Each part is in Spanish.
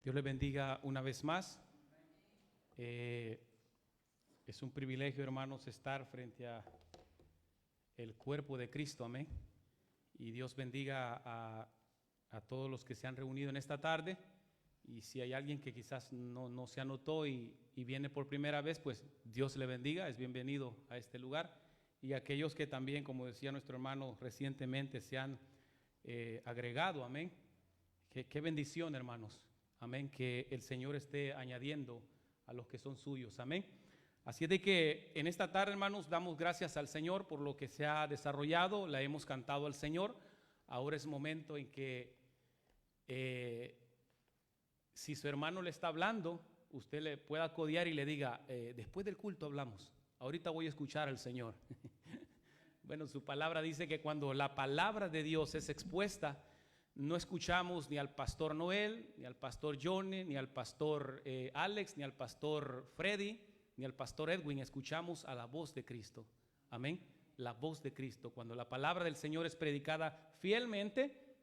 Dios les bendiga una vez más. Es un privilegio, hermanos, estar frente a el cuerpo de Cristo, amén. Y Dios bendiga a todos los que se han reunido en esta tarde. Y si hay alguien que quizás no se anotó y viene por primera vez, pues Dios le bendiga, es bienvenido a este lugar. Y aquellos que también, como decía nuestro hermano, recientemente se han agregado, amén. Qué bendición, hermanos. Amén, que el Señor esté añadiendo a los que son suyos, amén. Así es de que en esta tarde, hermanos, damos gracias al Señor por lo que se ha desarrollado, la hemos cantado al Señor. Ahora es momento en que si su hermano le está hablando, usted le pueda codear y le diga, después del culto hablamos, ahorita voy a escuchar al Señor. Bueno, su palabra dice que cuando la palabra de Dios es expuesta, no escuchamos ni al pastor Noel, ni al pastor Johnny, ni al pastor Alex, ni al pastor Freddy, ni al pastor Edwin. Escuchamos a la voz de Cristo. Amén. La voz de Cristo. Cuando la palabra del Señor es predicada fielmente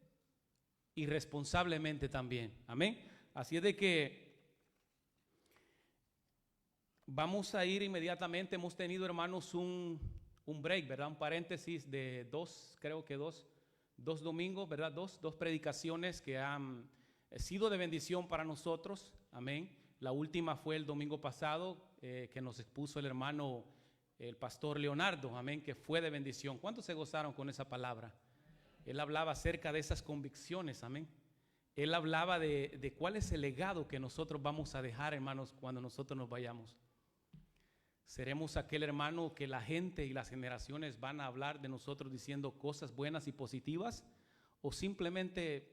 y responsablemente también. Amén. Así es de que vamos a ir inmediatamente. Hemos tenido, hermanos, un break, ¿verdad? Un paréntesis de dos domingos, ¿verdad? Dos predicaciones que han sido de bendición para nosotros, amén. La última fue el domingo pasado, que nos expuso el hermano, el pastor Leonardo, amén, que fue de bendición. ¿Cuántos se gozaron con esa palabra? Él hablaba acerca de esas convicciones, amén. Él hablaba de cuál es el legado que nosotros vamos a dejar, hermanos, cuando nosotros nos vayamos. ¿Seremos aquel hermano que la gente y las generaciones van a hablar de nosotros diciendo cosas buenas y positivas? ¿O simplemente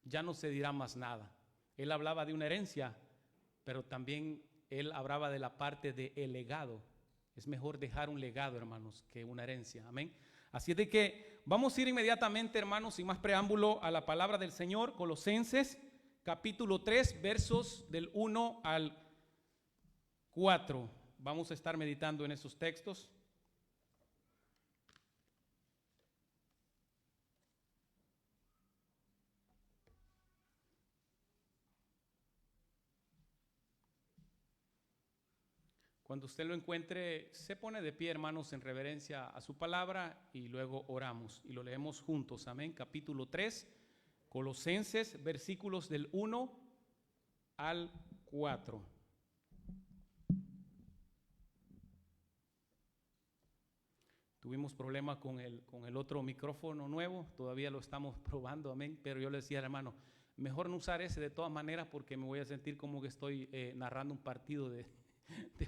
ya no se dirá más nada? Él hablaba de una herencia, pero también él hablaba de la parte del legado. Es mejor dejar un legado, hermanos, que una herencia. Amén. Así es de que vamos a ir inmediatamente, hermanos, sin más preámbulo, a la palabra del Señor. Colosenses, capítulo 3, versos del 1 al 4. Vamos a estar meditando en esos textos. Cuando usted lo encuentre, se pone de pie, hermanos, en reverencia a su palabra y luego oramos y lo leemos juntos. Amén. Capítulo 3, Colosenses, versículos del 1 al 4. Tuvimos problema con el otro micrófono nuevo, todavía lo estamos probando, amén. Pero yo le decía al hermano, mejor no usar ese de todas maneras porque me voy a sentir como que estoy narrando un partido de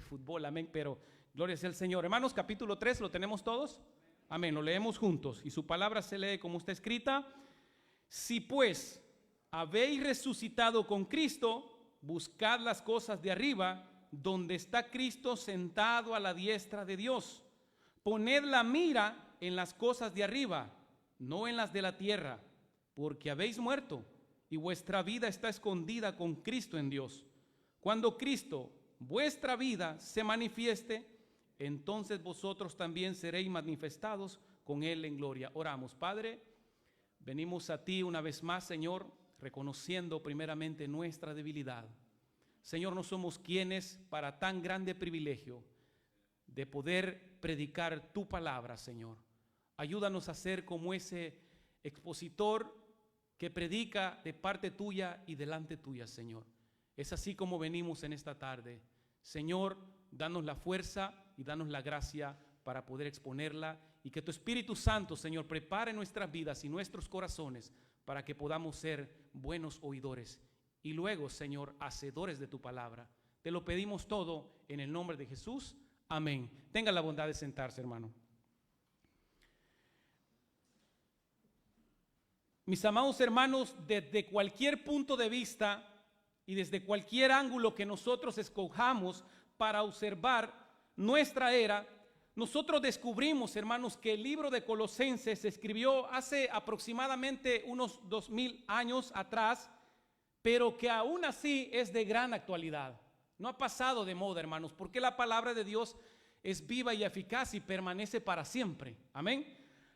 fútbol, amén. Pero gloria sea al Señor. Hermanos, capítulo 3, ¿lo tenemos todos? Amén, lo leemos juntos y su palabra se lee como está escrita. Si pues habéis resucitado con Cristo, buscad las cosas de arriba, donde está Cristo sentado a la diestra de Dios. Poned la mira en las cosas de arriba, no en las de la tierra, porque habéis muerto y vuestra vida está escondida con Cristo en Dios. Cuando Cristo, vuestra vida, se manifieste, entonces vosotros también seréis manifestados con Él en gloria. Oramos. Padre, venimos a ti una vez más, Señor, reconociendo primeramente nuestra debilidad. Señor, no somos quienes para tan grande privilegio de poder predicar tu palabra, Señor. Ayúdanos a ser como ese expositor que predica de parte tuya y delante tuya, Señor. Es así como venimos en esta tarde. Señor, danos la fuerza y danos la gracia para poder exponerla y que tu Espíritu Santo, Señor, prepare nuestras vidas y nuestros corazones para que podamos ser buenos oidores y luego, Señor, hacedores de tu palabra. Te lo pedimos todo en el nombre de Jesús. Amén. Tenga la bondad de sentarse, hermano. Mis amados hermanos, desde cualquier punto de vista y desde cualquier ángulo que nosotros escojamos para observar nuestra era, nosotros descubrimos, hermanos, que el libro de Colosenses se escribió hace aproximadamente unos 2000 años atrás, pero que aún así es de gran actualidad. No ha pasado de moda, hermanos, porque la palabra de Dios es viva y eficaz y permanece para siempre. Amén.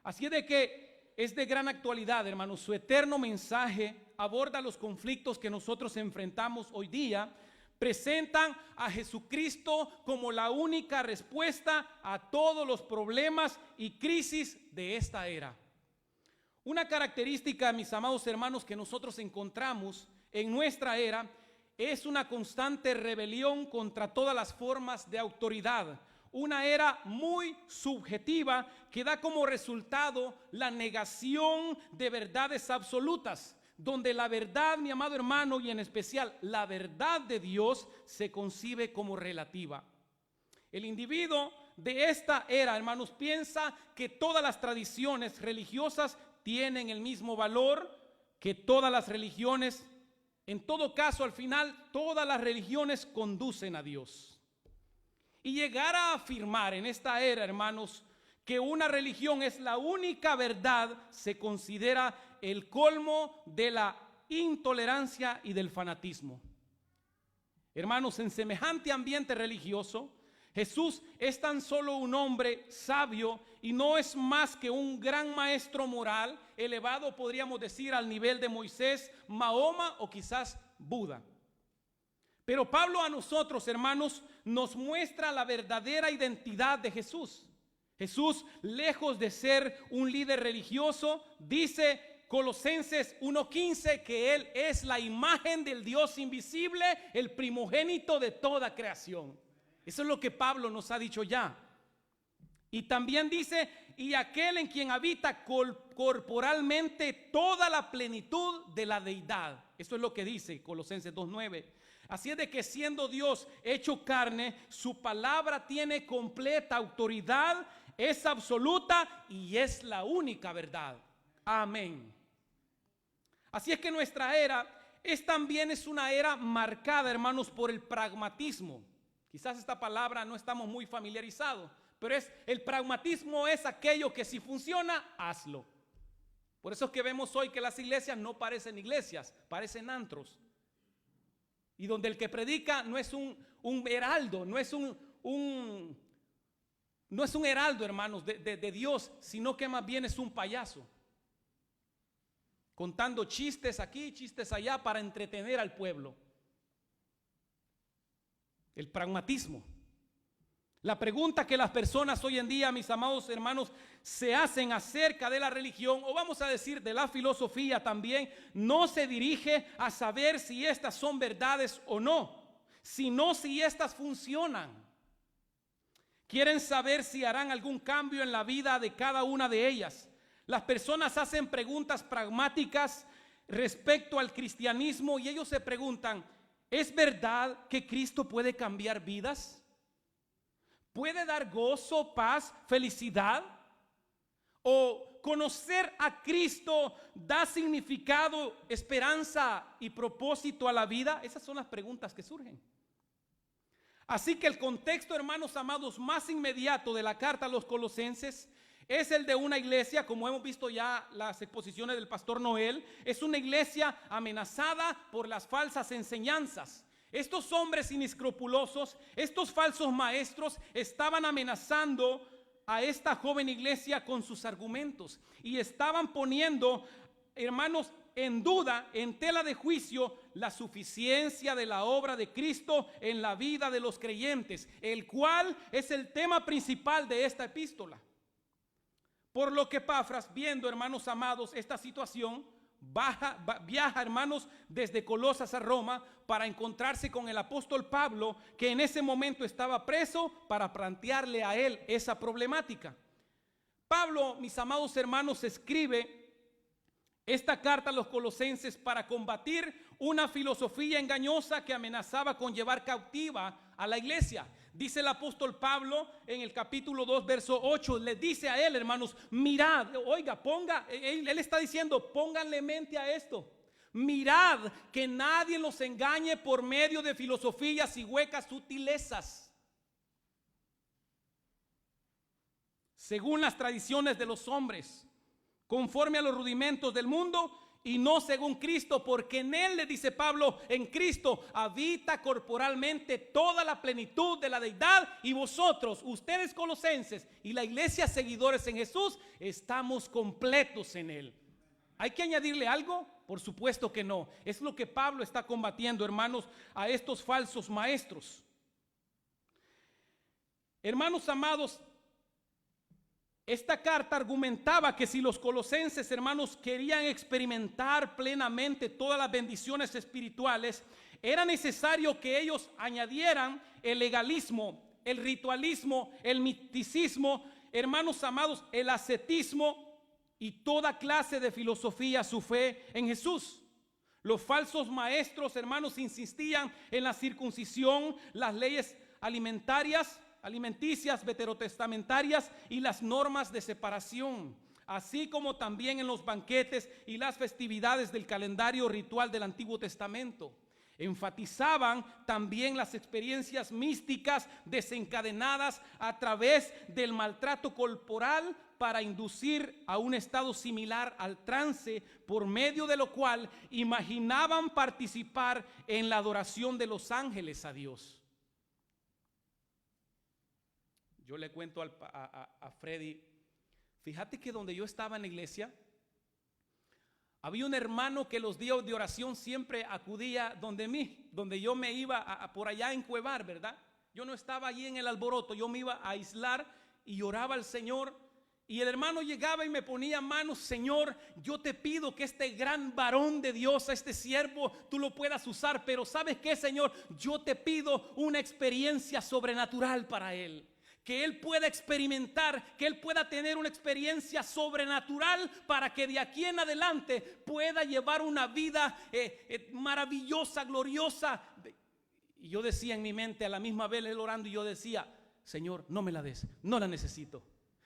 Así es de que es de gran actualidad, hermanos. Su eterno mensaje aborda los conflictos que nosotros enfrentamos hoy día, presentan a Jesucristo como la única respuesta a todos los problemas y crisis de esta era. Una característica, mis amados hermanos, que nosotros encontramos en nuestra era es una constante rebelión contra todas las formas de autoridad. Una era muy subjetiva que da como resultado la negación de verdades absolutas, donde la verdad, mi amado hermano, y en especial la verdad de Dios, se concibe como relativa. El individuo de esta era, hermanos, piensa que todas las tradiciones religiosas tienen el mismo valor, que todas las religiones, en todo caso, al final, todas las religiones conducen a Dios. Y llegar a afirmar en esta era, hermanos, que una religión es la única verdad, se considera el colmo de la intolerancia y del fanatismo. Hermanos, en semejante ambiente religioso, Jesús es tan solo un hombre sabio y no es más que un gran maestro moral, elevado, podríamos decir, al nivel de Moisés, Mahoma o quizás Buda. Pero Pablo a nosotros, hermanos, nos muestra la verdadera identidad de Jesús. Jesús, lejos de ser un líder religioso, dice Colosenses 1:15 que Él es la imagen del Dios invisible, el primogénito de toda creación. Eso es lo que Pablo nos ha dicho ya. Y también dice, y aquel en quien habita corporalmente toda la plenitud de la deidad. Eso es lo que dice Colosenses 2:9. Así es de que siendo Dios hecho carne, su palabra tiene completa autoridad, es absoluta y es la única verdad. Amén. Así es que nuestra era también es una era marcada, hermanos, por el pragmatismo. Quizás esta palabra no estamos muy familiarizados, pero el pragmatismo es aquello que si funciona, hazlo. Por eso es que vemos hoy que las iglesias no parecen iglesias, parecen antros. Y donde el que predica no es un heraldo, no es un heraldo, hermanos, de Dios, sino que más bien es un payaso, contando chistes aquí, chistes allá para entretener al pueblo. El pragmatismo. La pregunta que las personas hoy en día, mis amados hermanos, se hacen acerca de la religión, o vamos a decir de la filosofía también, no se dirige a saber si estas son verdades o no, sino si estas funcionan. Quieren saber si harán algún cambio en la vida de cada una de ellas. Las personas hacen preguntas pragmáticas respecto al cristianismo y ellos se preguntan, ¿es verdad que Cristo puede cambiar vidas? ¿Puede dar gozo, paz, felicidad? ¿O conocer a Cristo da significado, esperanza y propósito a la vida? Esas son las preguntas que surgen. Así que el contexto, hermanos amados, más inmediato de la carta a los Colosenses es el de una iglesia, como hemos visto ya las exposiciones del pastor Noel, es una iglesia amenazada por las falsas enseñanzas. Estos hombres inescrupulosos, estos falsos maestros estaban amenazando a esta joven iglesia con sus argumentos y estaban poniendo, hermanos, en duda, en tela de juicio, la suficiencia de la obra de Cristo en la vida de los creyentes, el cual es el tema principal de esta epístola. Por lo que Epafras, viendo, hermanos amados, esta situación, viaja, hermanos, desde Colosas a Roma para encontrarse con el apóstol Pablo, que en ese momento estaba preso, para plantearle a él esa problemática. Pablo, mis amados hermanos, escribe esta carta a los colosenses para combatir una filosofía engañosa que amenazaba con llevar cautiva a la iglesia. Dice el apóstol Pablo en el capítulo 2, verso 8, le dice a él, hermanos, mirad, oiga, él está diciendo, pónganle mente a esto. Mirad que nadie los engañe por medio de filosofías y huecas sutilezas, según las tradiciones de los hombres, conforme a los rudimentos del mundo y no según Cristo, porque en Él, le dice Pablo, en Cristo habita corporalmente toda la plenitud de la deidad, y vosotros, ustedes colosenses y la iglesia seguidores en Jesús, estamos completos en Él. Hay que añadirle algo, Por supuesto que no. Es lo que Pablo está combatiendo, hermanos, a estos falsos maestros. Hermanos amados, esta carta argumentaba que si los colosenses, hermanos, querían experimentar plenamente todas las bendiciones espirituales, era necesario que ellos añadieran el legalismo, el ritualismo, el misticismo, hermanos amados, el ascetismo y toda clase de filosofía a su fe en Jesús. Los falsos maestros, hermanos, insistían en la circuncisión, las leyes alimenticias, veterotestamentarias y las normas de separación, así como también en los banquetes y las festividades del calendario ritual del Antiguo Testamento. Enfatizaban también las experiencias místicas desencadenadas a través del maltrato corporal para inducir a un estado similar al trance, por medio de lo cual imaginaban participar en la adoración de los ángeles a Dios. Yo le cuento a Freddy, fíjate que donde yo estaba en la iglesia, había un hermano que los días de oración siempre acudía donde yo me iba por allá a encuevar, ¿verdad? Yo no estaba allí en el alboroto, yo me iba a aislar y oraba al Señor. Y el hermano llegaba y me ponía manos: Señor, yo te pido que este gran varón de Dios, a este siervo, tú lo puedas usar. Pero ¿sabes qué, Señor? Yo te pido una experiencia sobrenatural para él. Que él pueda experimentar, que él pueda tener una experiencia sobrenatural para que de aquí en adelante pueda llevar una vida maravillosa, gloriosa. Y yo decía en mi mente, a la misma vez él orando, y yo decía: Señor, no me la des, no la necesito.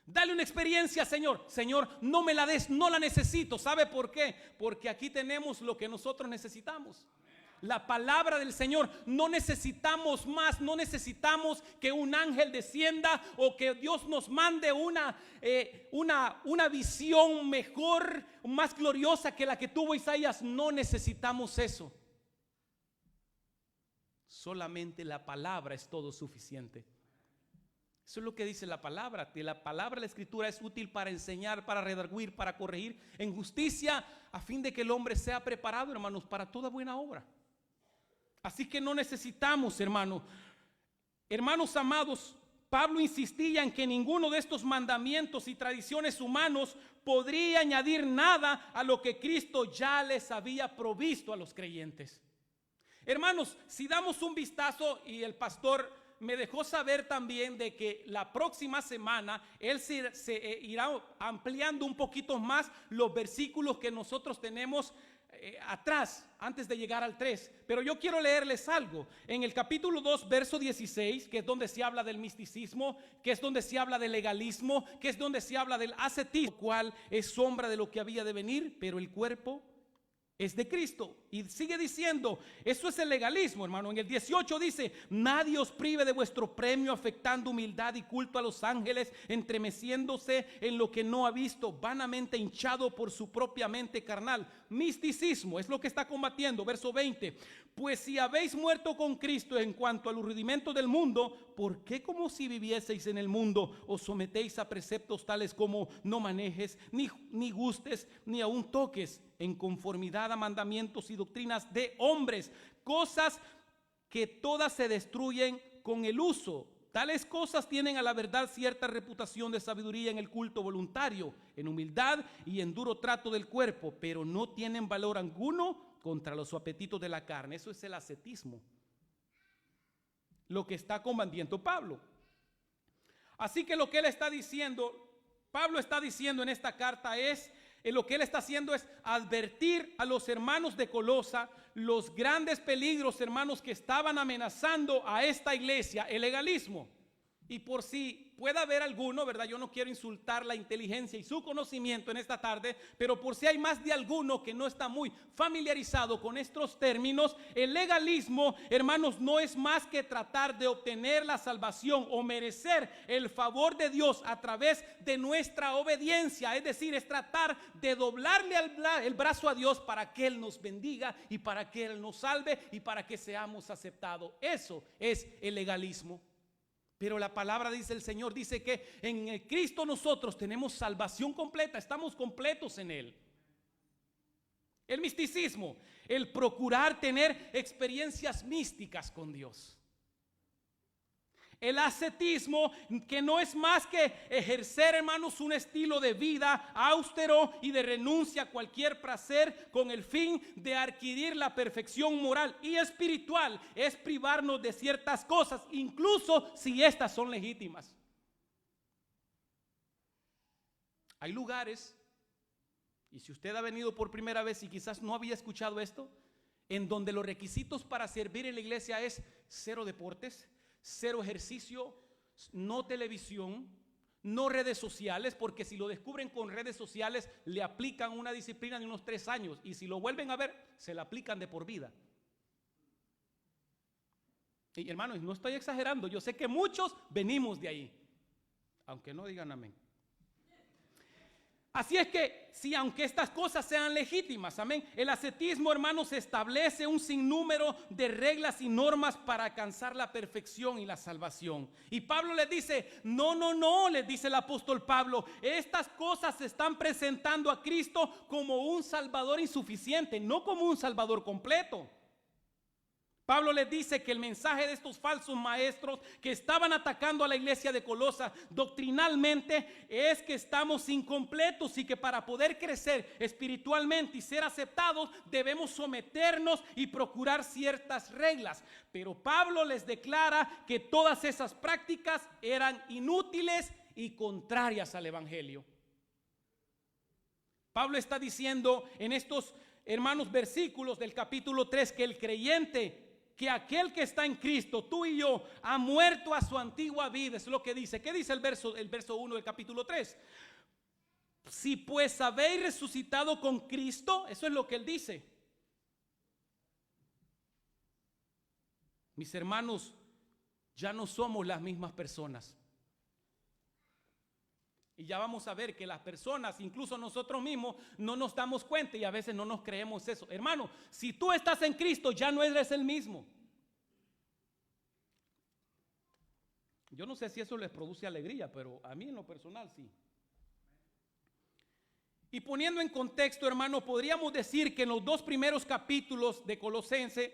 Dale una experiencia, Señor. Señor, no me la des, no la necesito. ¿Sabe por qué? Porque aquí tenemos lo que nosotros necesitamos. La palabra del Señor. No necesitamos más, no necesitamos que un ángel descienda o que Dios nos mande una visión mejor, más gloriosa que la que tuvo Isaías. No necesitamos eso. Solamente la palabra es todo suficiente. Eso es lo que dice la palabra. Que la palabra de la Escritura es útil para enseñar, para redarguir, para corregir en justicia, a fin de que el hombre sea preparado, hermanos, para toda buena obra. Así que no necesitamos, hermanos amados, Pablo insistía en que ninguno de estos mandamientos y tradiciones humanos podría añadir nada a lo que Cristo ya les había provisto a los creyentes. Hermanos, si damos un vistazo, y el pastor me dejó saber también de que la próxima semana él se irá ampliando un poquito más los versículos que nosotros tenemos atrás, antes de llegar al 3. Pero yo quiero leerles algo. En el capítulo 2, verso 16, que es donde se habla del misticismo, que es donde se habla del legalismo, que es donde se habla del ascetismo, cual es sombra de lo que había de venir, pero el cuerpo es de Cristo. Y sigue diciendo, eso es el legalismo, hermano. En el 18 dice: nadie os prive de vuestro premio, afectando humildad y culto a los ángeles, entremeciéndose en lo que no ha visto, vanamente hinchado por su propia mente carnal. Misticismo es lo que está combatiendo. Verso 20: pues si habéis muerto con Cristo en cuanto a los rudimentos del mundo, ¿por qué, como si vivieseis en el mundo, os sometéis a preceptos tales como no manejes, ni gustes, ni aun toques, en conformidad a mandamientos y doctrinas de hombres, cosas que todas se destruyen con el uso? Tales cosas tienen a la verdad cierta reputación de sabiduría en el culto voluntario, en humildad y en duro trato del cuerpo, pero no tienen valor alguno contra los apetitos de la carne. Eso es el ascetismo, lo que está combatiendo Pablo. Así que lo que él está diciendo, Pablo está diciendo en esta carta lo que él está haciendo es advertir a los hermanos de Colosa los grandes peligros, hermanos, que estaban amenazando a esta iglesia: el legalismo. Y por si pueda haber alguno, ¿verdad? Yo no quiero insultar la inteligencia y su conocimiento en esta tarde, pero por si hay más de alguno que no está muy familiarizado con estos términos, el legalismo, hermanos, no es más que tratar de obtener la salvación o merecer el favor de Dios a través de nuestra obediencia. Es decir, es tratar de doblarle el brazo a Dios para que Él nos bendiga y para que Él nos salve y para que seamos aceptados. Eso es el legalismo. Pero la palabra, dice el Señor, dice que en el Cristo nosotros tenemos salvación completa, estamos completos en Él. El misticismo, el procurar tener experiencias místicas con Dios. El ascetismo, que no es más que ejercer, hermanos, un estilo de vida austero y de renuncia a cualquier placer con el fin de adquirir la perfección moral y espiritual. Es privarnos de ciertas cosas, incluso si estas son legítimas. Hay lugares, y si usted ha venido por primera vez y quizás no había escuchado esto, en donde los requisitos para servir en la iglesia es 0 deportes, 0 ejercicio, no televisión, no redes sociales, porque si lo descubren con redes sociales le aplican una disciplina de unos 3 años y si lo vuelven a ver se la aplican de por vida. Y hermanos, no estoy exagerando, yo sé que muchos venimos de ahí, aunque no digan amén. Así es que, si aunque estas cosas sean legítimas, amén, el ascetismo, hermanos, establece un sinnúmero de reglas y normas para alcanzar la perfección y la salvación. Y Pablo les dice, no, les dice el apóstol Pablo, estas cosas se están presentando a Cristo como un salvador insuficiente, no como un salvador completo. Pablo les dice que el mensaje de estos falsos maestros que estaban atacando a la iglesia de Colosas doctrinalmente es que estamos incompletos y que para poder crecer espiritualmente y ser aceptados debemos someternos y procurar ciertas reglas. Pero Pablo les declara que todas esas prácticas eran inútiles y contrarias al evangelio. Pablo está diciendo en estos, hermanos, versículos del capítulo 3 que el creyente, que aquel que está en Cristo, tú y yo, ha muerto a su antigua vida. Es lo que dice. ¿Qué dice el verso 1 del capítulo 3? Si pues habéis resucitado con Cristo, eso es lo que él dice. Mis hermanos, ya no somos las mismas personas. Y ya vamos a ver que las personas, incluso nosotros mismos, no nos damos cuenta y a veces no nos creemos eso. Hermano, si tú estás en Cristo, ya no eres el mismo. Yo no sé si eso les produce alegría, pero a mí en lo personal sí. Y poniendo en contexto, hermano, podríamos decir que en los 2 primeros capítulos de Colosenses,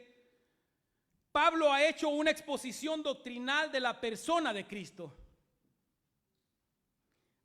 Pablo ha hecho una exposición doctrinal de la persona de Cristo,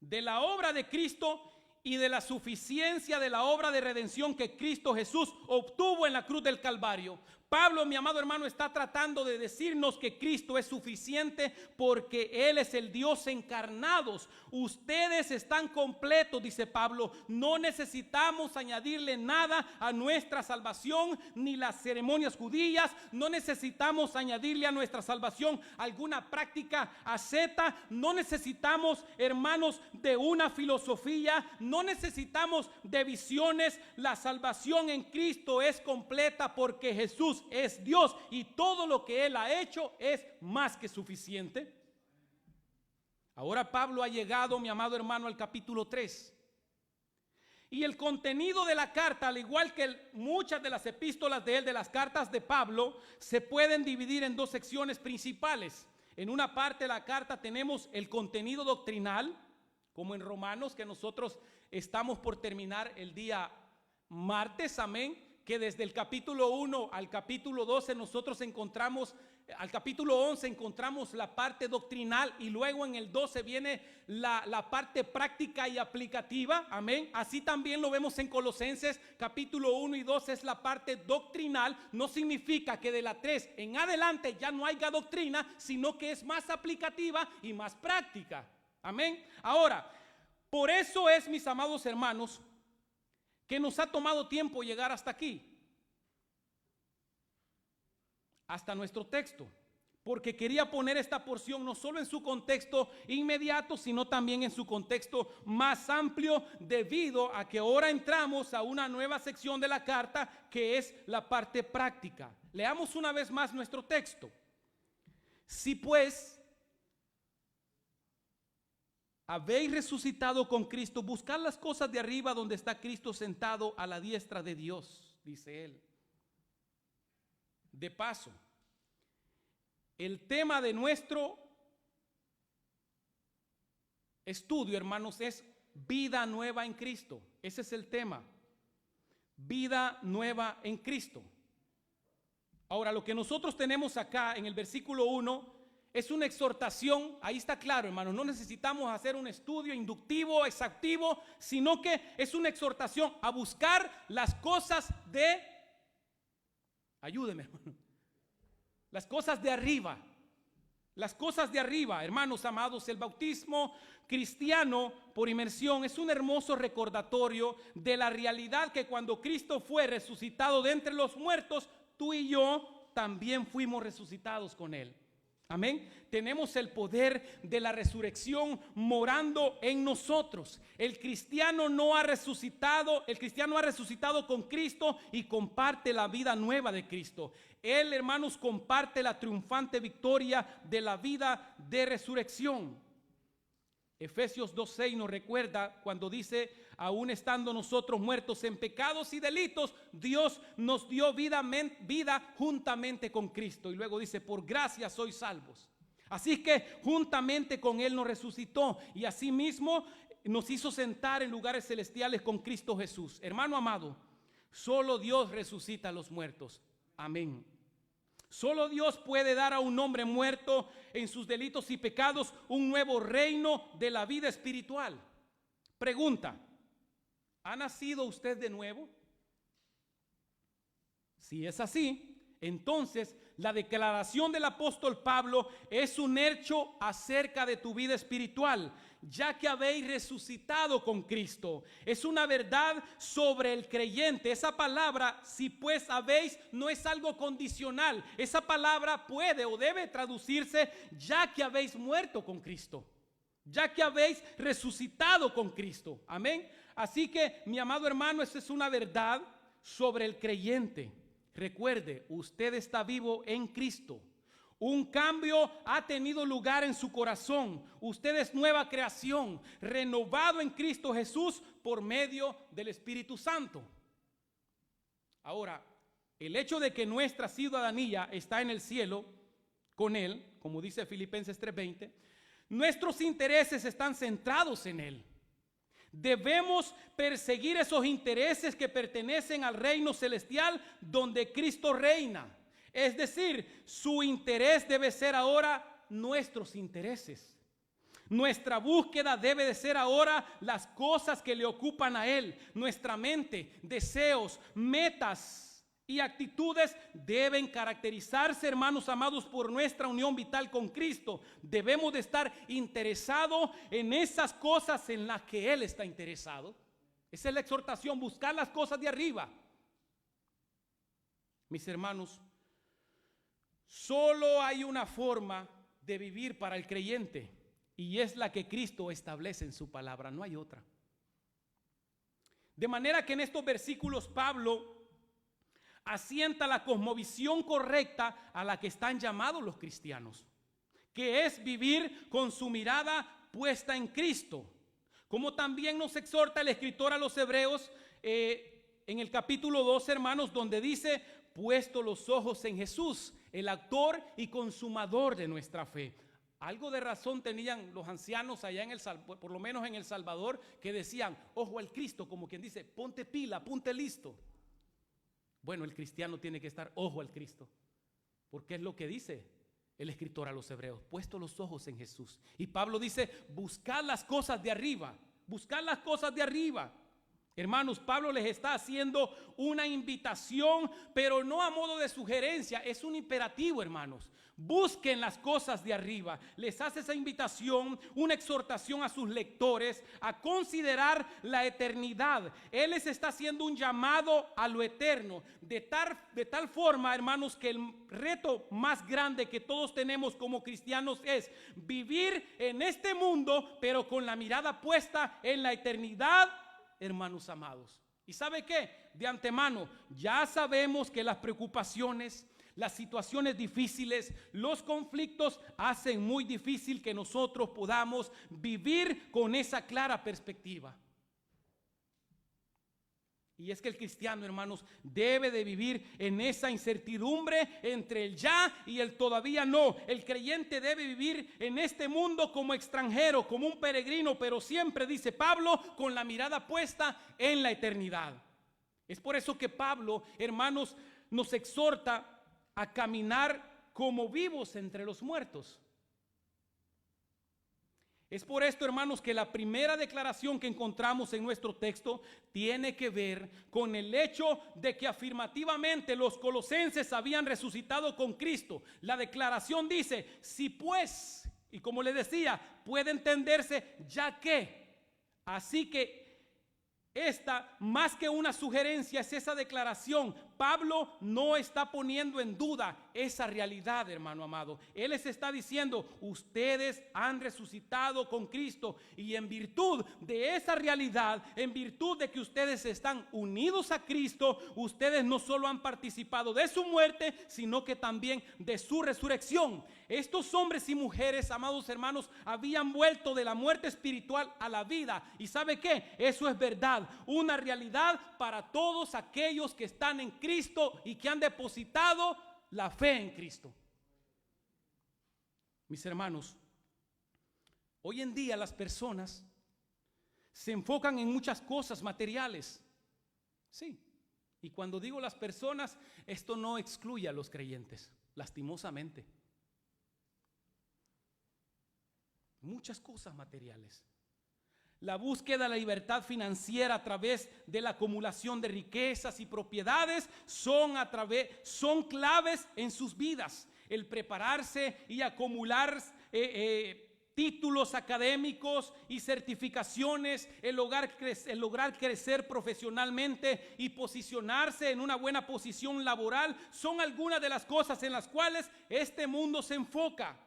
de la obra de Cristo y de la suficiencia de la obra de redención que Cristo Jesús obtuvo en la cruz del Calvario. Pablo, mi amado hermano, está tratando de decirnos que Cristo es suficiente porque Él es el Dios encarnado. Ustedes están completos, dice Pablo. No necesitamos añadirle nada a nuestra salvación, ni las ceremonias judías. No necesitamos añadirle a nuestra salvación alguna práctica asceta. No necesitamos, hermanos, de una filosofía. No necesitamos de visiones. La salvación en Cristo es completa porque Jesús es Dios y todo lo que Él ha hecho es más que suficiente. Ahora Pablo ha llegado, mi amado hermano, al capítulo 3. Y el contenido de la carta, al igual que muchas de las epístolas de él, de las cartas de Pablo, se pueden dividir en 2 secciones principales. En una parte de la carta tenemos el contenido doctrinal, como en Romanos, que nosotros estamos por terminar el día martes, amén. Que desde el capítulo 1 al capítulo 12 nosotros encontramos, al capítulo 11 encontramos la parte doctrinal y luego en el 12 viene la parte práctica y aplicativa, amén. Así también lo vemos en Colosenses, capítulo 1 y 2 es la parte doctrinal. No significa que de la 3 en adelante ya no haya doctrina, sino que es más aplicativa y más práctica, amén. Ahora, por eso es, mis amados hermanos, que nos ha tomado tiempo llegar hasta aquí, hasta nuestro texto, porque quería poner esta porción no solo en su contexto inmediato, sino también en su contexto más amplio, debido a que ahora entramos a una nueva sección de la carta, que es la parte práctica. Leamos una vez más nuestro texto. Si pues habéis resucitado con Cristo, buscad las cosas de arriba donde está Cristo sentado a la diestra de Dios, dice él. De paso, el tema de nuestro estudio, hermanos, es vida nueva en Cristo. Ese es el tema. vida nueva en Cristo. Ahora, lo que nosotros tenemos acá en el versículo 1 es una exhortación. Ahí está claro, hermanos, no necesitamos hacer un estudio inductivo, exhaustivo, sino que es una exhortación a buscar las cosas de, ayúdeme, hermano, las cosas de arriba. Las cosas de arriba, hermanos amados. El bautismo cristiano por inmersión es un hermoso recordatorio de la realidad que cuando Cristo fue resucitado de entre los muertos, tú y yo también fuimos resucitados con Él. Amén. Tenemos el poder de la resurrección morando en nosotros. El cristiano ha resucitado con Cristo y comparte la vida nueva de Cristo. Él, hermanos, comparte la triunfante victoria de la vida de resurrección. Efesios 2:6 nos recuerda cuando dice: aún estando nosotros muertos en pecados y delitos, Dios nos dio vida juntamente con Cristo. Y luego dice: por gracia sois salvos. Así que juntamente con Él nos resucitó y asimismo nos hizo sentar en lugares celestiales con Cristo Jesús. Hermano amado, solo Dios resucita a los muertos. Amén. Solo Dios puede dar a un hombre muerto en sus delitos y pecados un nuevo reino de la vida espiritual. Pregunta: ¿ha nacido usted de nuevo? Si es así, entonces la declaración del apóstol Pablo es un hecho acerca de tu vida espiritual, ya que habéis resucitado con Cristo. Es una verdad sobre el creyente. Esa palabra, si pues habéis, no es algo condicional. Esa palabra puede o debe traducirse: ya que habéis muerto con Cristo, ya que habéis resucitado con Cristo. Amén. Así que, mi amado hermano, esa es una verdad sobre el creyente. Recuerde, usted está vivo en Cristo. Un cambio ha tenido lugar en su corazón. Usted es nueva creación, renovado en Cristo Jesús por medio del Espíritu Santo. Ahora, el hecho de que nuestra ciudadanía está en el cielo con Él, como dice Filipenses 3:20, nuestros intereses están centrados en Él. Debemos perseguir esos intereses que pertenecen al reino celestial donde Cristo reina. Es decir, su interés debe ser ahora nuestros intereses. Nuestra búsqueda debe de ser ahora las cosas que le ocupan a Él. Nuestra mente, deseos, metas y actitudes deben caracterizarse, hermanos amados, por nuestra unión vital con Cristo. Debemos de estar interesados en esas cosas en las que Él está interesado. Esa es la exhortación, buscar las cosas de arriba. Mis hermanos, solo hay una forma de vivir para el creyente, y es la que Cristo establece en su palabra. No hay otra. De manera que en estos versículos Pablo asienta la cosmovisión correcta a la que están llamados los cristianos, que es vivir con su mirada puesta en Cristo. Como también nos exhorta el escritor a los Hebreos en el capítulo 2, hermanos, donde dice: puesto los ojos en Jesús, el autor y consumador de nuestra fe. Algo de razón tenían los ancianos allá en por lo menos en El Salvador, que decían: ojo al Cristo, como quien dice, ponte pila, ponte listo. Bueno, el cristiano tiene que estar ojo al Cristo, porque es lo que dice el escritor a los Hebreos: puesto los ojos en Jesús. Y Pablo dice: buscad las cosas de arriba, buscad las cosas de arriba. Hermanos, Pablo les está haciendo una invitación, pero no a modo de sugerencia, es un imperativo, hermanos. Busquen las cosas de arriba. Les hace esa invitación, una exhortación a sus lectores a considerar la eternidad. Él les está haciendo un llamado a lo eterno, de tal forma, hermanos, que el reto más grande que todos tenemos como cristianos es vivir en este mundo, pero con la mirada puesta en la eternidad, hermanos amados. ¿Y sabe qué? De antemano, ya sabemos que las preocupaciones, las situaciones difíciles, los conflictos hacen muy difícil que nosotros podamos vivir con esa clara perspectiva. Y es que el cristiano, hermanos, debe de vivir en esa incertidumbre entre el ya y el todavía no. El creyente debe vivir en este mundo como extranjero, como un peregrino, pero siempre, dice Pablo, con la mirada puesta en la eternidad. Es por eso que Pablo, hermanos, nos exhorta a caminar como vivos entre los muertos. Es por esto, hermanos, que la primera declaración que encontramos en nuestro texto tiene que ver con el hecho de que afirmativamente los colosenses habían resucitado con Cristo. La declaración dice, si pues, y como les decía, puede entenderse ya que. Así que esta, más que una sugerencia, es esa declaración. Pablo no está poniendo en duda esa realidad, hermano amado. Él les está diciendo, ustedes han resucitado con Cristo, y en virtud de esa realidad, en virtud de que ustedes están unidos a Cristo, ustedes no solo han participado de su muerte, sino que también de su resurrección. Estos hombres y mujeres, amados hermanos, habían vuelto de la muerte espiritual a la vida. ¿Y sabe qué? Eso es verdad, una realidad para todos aquellos que están en Cristo y que han depositado la fe en Cristo. Mis hermanos, hoy en día las personas se enfocan en muchas cosas materiales. Sí, y cuando digo las personas, esto no excluye a los creyentes, lastimosamente. Muchas cosas materiales. La búsqueda de la libertad financiera a través de la acumulación de riquezas y propiedades son claves en sus vidas. El prepararse y acumular títulos académicos y certificaciones, el lograr crecer profesionalmente y posicionarse en una buena posición laboral, son algunas de las cosas en las cuales este mundo se enfoca.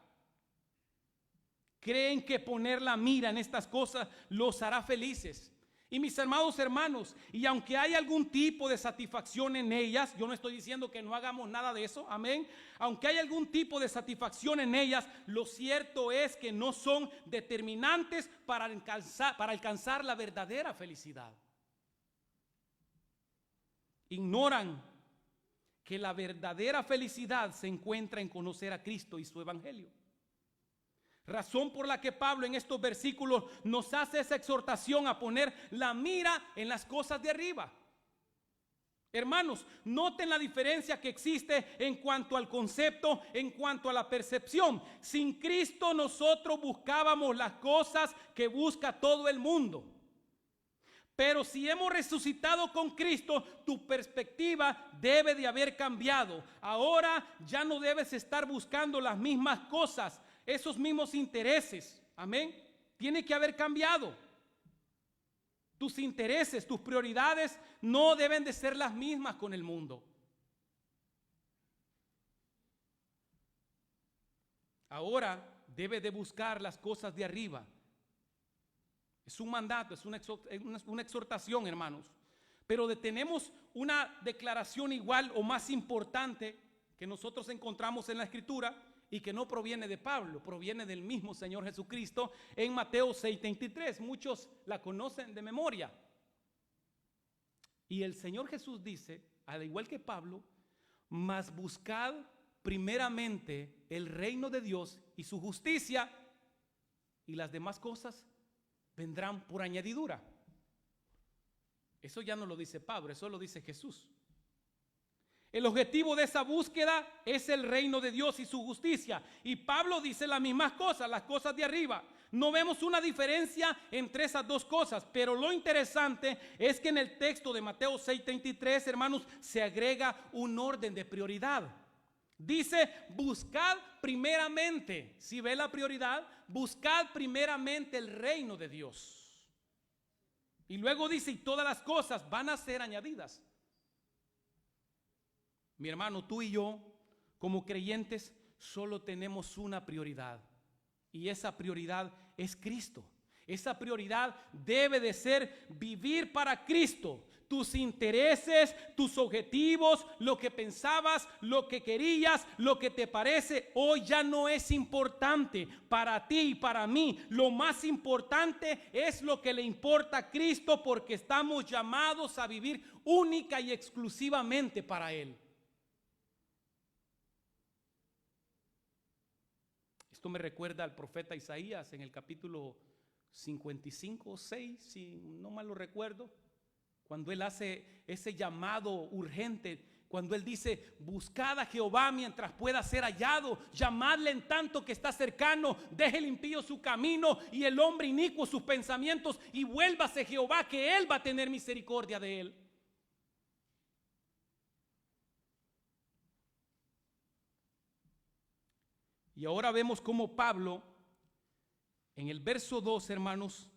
Creen que poner la mira en estas cosas los hará felices. Y mis amados hermanos, y aunque hay algún tipo de satisfacción en ellas, yo no estoy diciendo que no hagamos nada de eso, amén. Aunque hay algún tipo de satisfacción en ellas, lo cierto es que no son determinantes para alcanzar la verdadera felicidad. Ignoran que la verdadera felicidad se encuentra en conocer a Cristo y su evangelio. Razón por la que Pablo en estos versículos nos hace esa exhortación a poner la mira en las cosas de arriba. Hermanos, noten la diferencia que existe en cuanto al concepto, en cuanto a la percepción. Sin Cristo nosotros buscábamos las cosas que busca todo el mundo. Pero si hemos resucitado con Cristo, tu perspectiva debe de haber cambiado. Ahora ya no debes estar buscando las mismas cosas, esos mismos intereses, amén. Tiene que haber cambiado. Tus intereses, tus prioridades no deben de ser las mismas con el mundo. Ahora debe de buscar las cosas de arriba. Es un mandato, es una exhortación, hermanos. Pero tenemos una declaración igual o más importante que nosotros encontramos en la Escritura, y que no proviene de Pablo, proviene del mismo Señor Jesucristo en Mateo 6:33. Muchos la conocen de memoria. Y el Señor Jesús dice, al igual que Pablo, mas buscad primeramente el reino de Dios y su justicia, y las demás cosas vendrán por añadidura. Eso ya no lo dice Pablo, eso lo dice Jesús. El objetivo de esa búsqueda es el reino de Dios y su justicia. Y Pablo dice las mismas cosas, las cosas de arriba. No vemos una diferencia entre esas dos cosas, pero lo interesante es que en el texto de Mateo 6:33, hermanos, se agrega un orden de prioridad. Dice, buscad primeramente, si ve la prioridad, buscad primeramente el reino de Dios. Y luego dice, y todas las cosas van a ser añadidas. Mi hermano, tú y yo, como creyentes, solo tenemos una prioridad. Y esa prioridad es Cristo. Esa prioridad debe de ser vivir para Cristo. Tus intereses, tus objetivos, lo que pensabas, lo que querías, lo que te parece, hoy ya no es importante para ti y para mí. Lo más importante es lo que le importa a Cristo, porque estamos llamados a vivir única y exclusivamente para Él. Esto me recuerda al profeta Isaías en el capítulo 55 o 6, si no mal lo recuerdo. Cuando Él hace ese llamado urgente, cuando Él dice, buscad a Jehová mientras pueda ser hallado, llamadle en tanto que está cercano, deje el impío su camino y el hombre inicuo sus pensamientos, y vuélvase Jehová, que Él va a tener misericordia de él. Y ahora vemos cómo Pablo, en el verso 2, hermanos,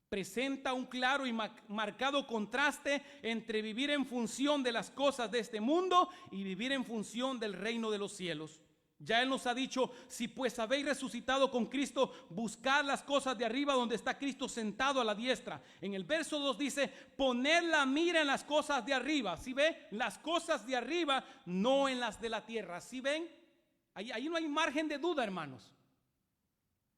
presenta un claro y marcado contraste entre vivir en función de las cosas de este mundo y vivir en función del reino de los cielos. Ya Él nos ha dicho, si pues habéis resucitado con Cristo, buscad las cosas de arriba donde está Cristo sentado a la diestra. En el verso 2 dice, poned la mira en las cosas de arriba. ¿Sí ve? Las cosas de arriba, no en las de la tierra. ¿Sí ven? Ahí no hay margen de duda, hermanos.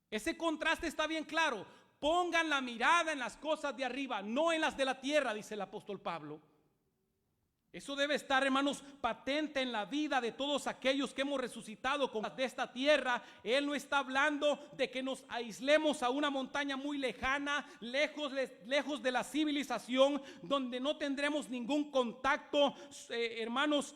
Ese contraste está bien claro. Pongan la mirada en las cosas de arriba, no en las de la tierra, dice el apóstol Pablo. Eso debe estar, hermanos, patente en la vida de todos aquellos que hemos resucitado con las de esta tierra. Él no está hablando de que nos aislemos a una montaña muy lejana, lejos de la civilización, donde no tendremos ningún contacto, hermanos,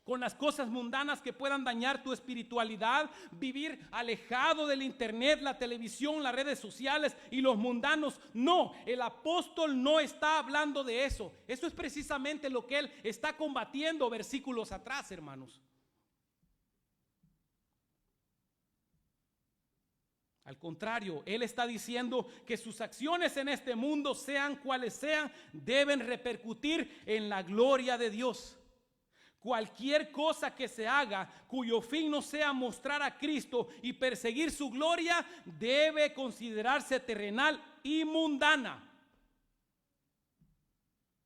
con las cosas mundanas que puedan dañar tu espiritualidad, vivir alejado del internet, la televisión, las redes sociales y los mundanos. No, el apóstol no está hablando de eso. Eso es precisamente lo que él está combatiendo versículos atrás, hermanos. Al contrario, él está diciendo que sus acciones en este mundo, sean cuales sean, deben repercutir en la gloria de Dios. Cualquier cosa que se haga cuyo fin no sea mostrar a Cristo y perseguir su gloria, debe considerarse terrenal y mundana.